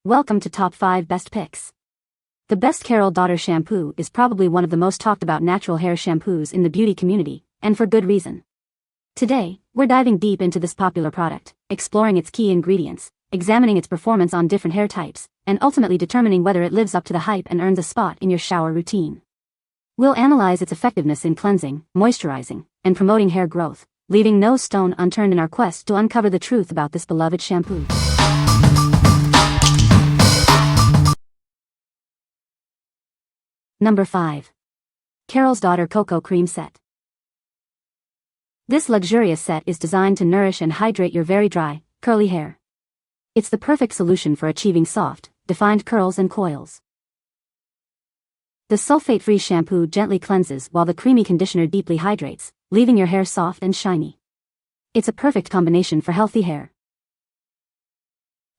Welcome to Top 5 Best Picks. The best Carol Daughter Shampoo is probably one of the most talked about natural hair shampoos in the beauty community, and for good reason. Today, we're diving deep into this popular product, exploring its key ingredients, examining its performance on different hair types, and ultimately determining whether it lives up to the hype and earns a spot in your shower routine. We'll analyze its effectiveness in cleansing, moisturizing, and promoting hair growth, leaving no stone unturned in our quest to uncover the truth about this beloved shampoo. Number 5. Carol's Daughter Coco Cream Set. This luxurious set is designed to nourish and hydrate your very dry, curly hair. It's the perfect solution for achieving soft, defined curls and coils. The sulfate-free shampoo gently cleanses while the creamy conditioner deeply hydrates, leaving your hair soft and shiny. It's a perfect combination for healthy hair.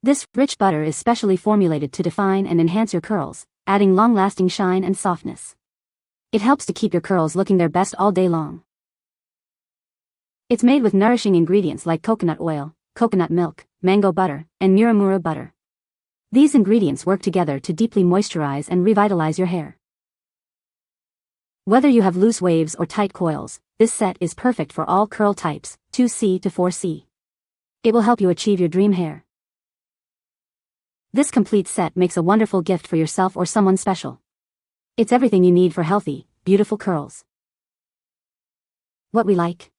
This rich butter is specially formulated to define and enhance your curls, adding long-lasting shine and softness. It helps to keep your curls looking their best all day long. It's made with nourishing ingredients like coconut oil, coconut milk, mango butter, and muramura butter. These ingredients work together to deeply moisturize and revitalize your hair. Whether you have loose waves or tight coils, this set is perfect for all curl types, 2C to 4C. It will help you achieve your dream hair. This complete set makes a wonderful gift for yourself or someone special. It's everything you need for healthy, beautiful curls. What we like?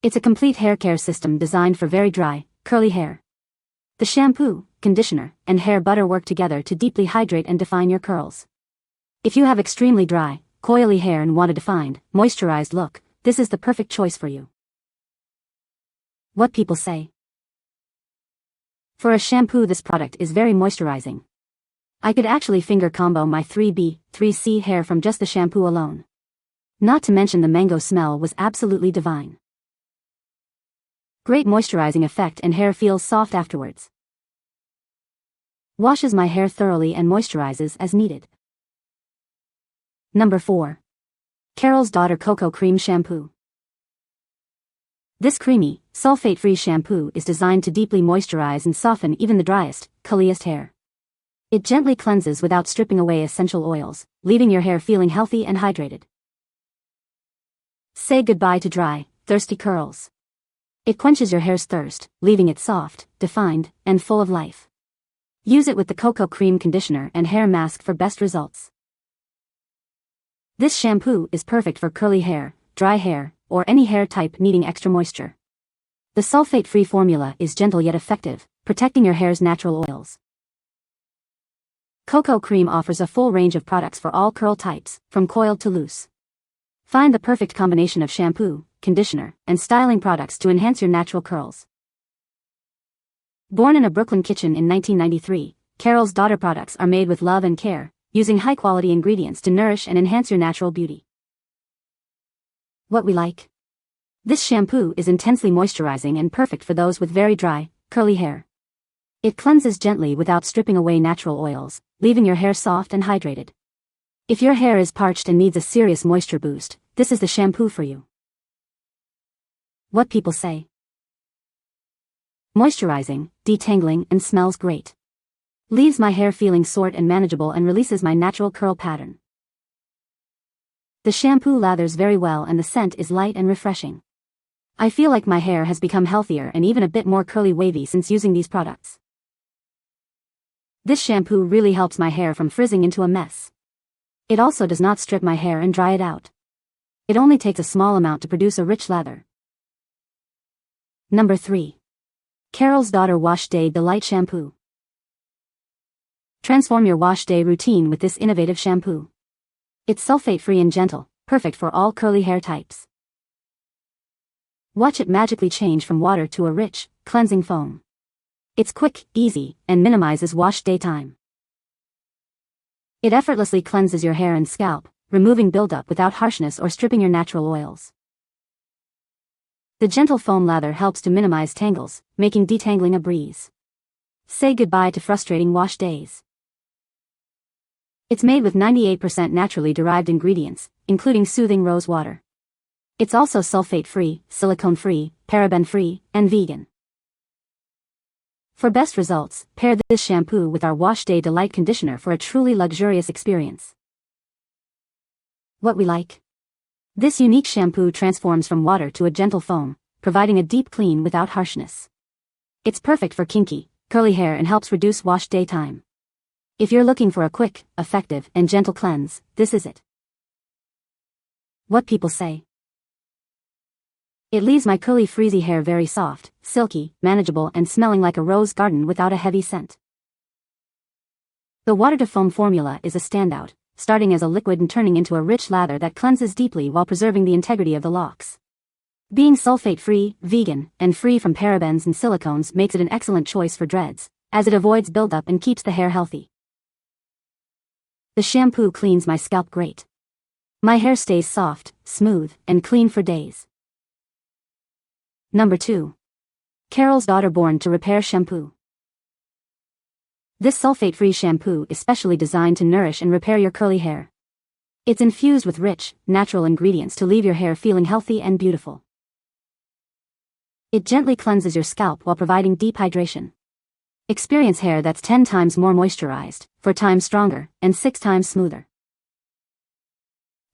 It's a complete hair care system designed for very dry, curly hair. The shampoo, conditioner, and hair butter work together to deeply hydrate and define your curls. If you have extremely dry, coily hair and want a defined, moisturized look, this is the perfect choice for you. What people say. For a shampoo, this product is very moisturizing. I could actually finger combo my 3B, 3C hair from just the shampoo alone. Not to mention the mango smell was absolutely divine. Great moisturizing effect and hair feels soft afterwards. Washes my hair thoroughly and moisturizes as needed. Number 4. Carol's Daughter Coco Cream Shampoo. This creamy, sulfate-free shampoo is designed to deeply moisturize and soften even the driest, curliest hair. It gently cleanses without stripping away essential oils, leaving your hair feeling healthy and hydrated. Say goodbye to dry, thirsty curls. It quenches your hair's thirst, leaving it soft, defined, and full of life. Use it with the Coco Cream Conditioner and Hair Mask for best results. This shampoo is perfect for curly hair, dry hair, or any hair type needing extra moisture. The sulfate-free formula is gentle yet effective, protecting your hair's natural oils. Coco Cream offers a full range of products for all curl types, from coiled to loose. Find the perfect combination of shampoo, conditioner, and styling products to enhance your natural curls. Born in a Brooklyn kitchen in 1993, Carol's Daughter products are made with love and care, using high-quality ingredients to nourish and enhance your natural beauty. What we like? This shampoo is intensely moisturizing and perfect for those with very dry, curly hair. It cleanses gently without stripping away natural oils, leaving your hair soft and hydrated. If your hair is parched and needs a serious moisture boost, this is the shampoo for you. What people say. Moisturizing, detangling, and smells great. Leaves my hair feeling short and manageable and releases my natural curl pattern. The shampoo lathers very well and the scent is light and refreshing. I feel like my hair has become healthier and even a bit more curly wavy since using these products. This shampoo really helps my hair from frizzing into a mess. It also does not strip my hair and dry it out. It only takes a small amount to produce a rich lather. Number 3. Carol's Daughter Wash Day Delight Shampoo. Transform your wash day routine with this innovative shampoo. It's sulfate-free and gentle, perfect for all curly hair types. Watch it magically change from water to a rich, cleansing foam. It's quick, easy, and minimizes wash day time. It effortlessly cleanses your hair and scalp, removing buildup without harshness or stripping your natural oils. The gentle foam lather helps to minimize tangles, making detangling a breeze. Say goodbye to frustrating wash days. It's made with 98% naturally derived ingredients, including soothing rose water. It's also sulfate-free, silicone-free, paraben-free, and vegan. For best results, pair this shampoo with our Wash Day Delight Conditioner for a truly luxurious experience. What we like. This unique shampoo transforms from water to a gentle foam, providing a deep clean without harshness. It's perfect for kinky, curly hair and helps reduce wash day time. If you're looking for a quick, effective, and gentle cleanse, this is it. What people say. It leaves my curly frizzy hair very soft, silky, manageable and smelling like a rose garden without a heavy scent. The water-to-foam formula is a standout, starting as a liquid and turning into a rich lather that cleanses deeply while preserving the integrity of the locks. Being sulfate-free, vegan, and free from parabens and silicones makes it an excellent choice for dreads, as it avoids buildup and keeps the hair healthy. The shampoo cleans my scalp great. My hair stays soft, smooth, and clean for days. Number 2. Carol's Daughter Born to Repair Shampoo. This sulfate-free shampoo is specially designed to nourish and repair your curly hair. It's infused with rich, natural ingredients to leave your hair feeling healthy and beautiful. It gently cleanses your scalp while providing deep hydration. Experience hair that's 10 times more moisturized, 4 times stronger, and 6 times smoother.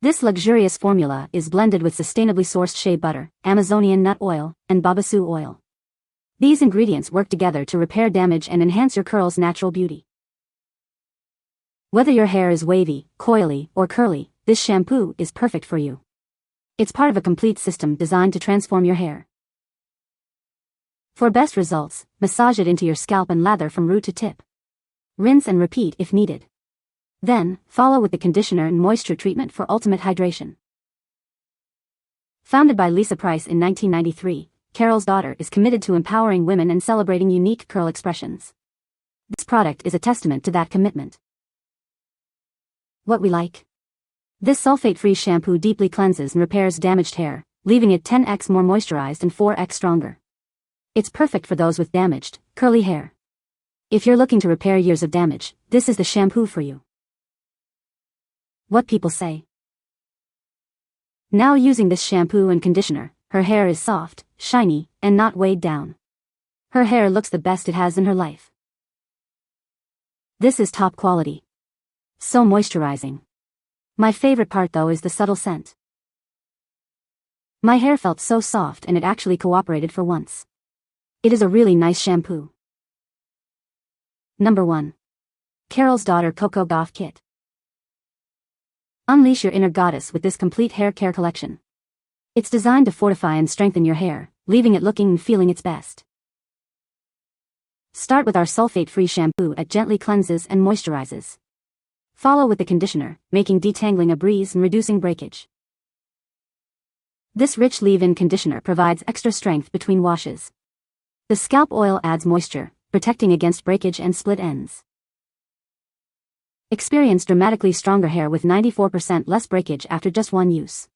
This luxurious formula is blended with sustainably sourced shea butter, Amazonian nut oil, and babassu oil. These ingredients work together to repair damage and enhance your curls' natural beauty. Whether your hair is wavy, coily, or curly, this shampoo is perfect for you. It's part of a complete system designed to transform your hair. For best results, massage it into your scalp and lather from root to tip. Rinse and repeat if needed. Then, follow with the conditioner and moisture treatment for ultimate hydration. Founded by Lisa Price in 1993, Carol's Daughter is committed to empowering women and celebrating unique curl expressions. This product is a testament to that commitment. What we like. This sulfate-free shampoo deeply cleanses and repairs damaged hair, leaving it 10x more moisturized and 4x stronger. It's perfect for those with damaged, curly hair. If you're looking to repair years of damage, this is the shampoo for you. What people say. Now using this shampoo and conditioner, her hair is soft, shiny, and not weighed down. Her hair looks the best it has in her life. This is top quality. So moisturizing. My favorite part though is the subtle scent. My hair felt so soft and it actually cooperated for once. It is a really nice shampoo. Number 1. Carol's Daughter Coco Gauff Kit. Unleash your inner goddess with this complete hair care collection. It's designed to fortify and strengthen your hair, leaving it looking and feeling its best. Start with our sulfate-free shampoo that gently cleanses and moisturizes. Follow with the conditioner, making detangling a breeze and reducing breakage. This rich leave-in conditioner provides extra strength between washes. The scalp oil adds moisture, protecting against breakage and split ends. Experience dramatically stronger hair with 94% less breakage after just one use.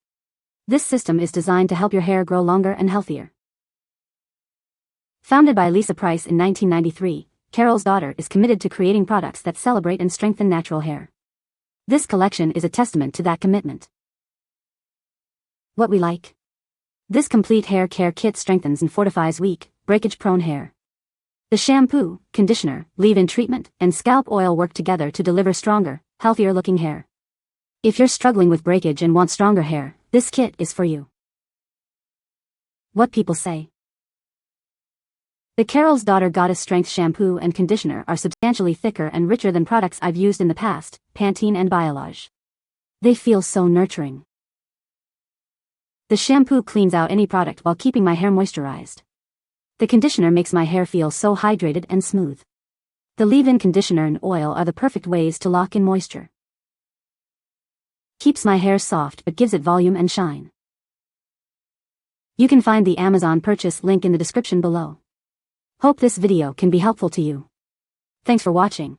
This system is designed to help your hair grow longer and healthier. Founded by Lisa Price in 1993, Carol's Daughter is committed to creating products that celebrate and strengthen natural hair. This collection is a testament to that commitment. What we like. This complete hair care kit strengthens and fortifies weak, breakage-prone hair. The shampoo, conditioner, leave-in treatment, and scalp oil work together to deliver stronger, healthier-looking hair. If you're struggling with breakage and want stronger hair, this kit is for you. What people say. The Carol's Daughter Goddess Strength Shampoo and Conditioner are substantially thicker and richer than products I've used in the past, Pantene and Biolage. They feel so nurturing. The shampoo cleans out any product while keeping my hair moisturized. The conditioner makes my hair feel so hydrated and smooth. The leave-in conditioner and oil are the perfect ways to lock in moisture. Keeps my hair soft but gives it volume and shine. You can find the Amazon purchase link in the description below. Hope this video can be helpful to you. Thanks for watching.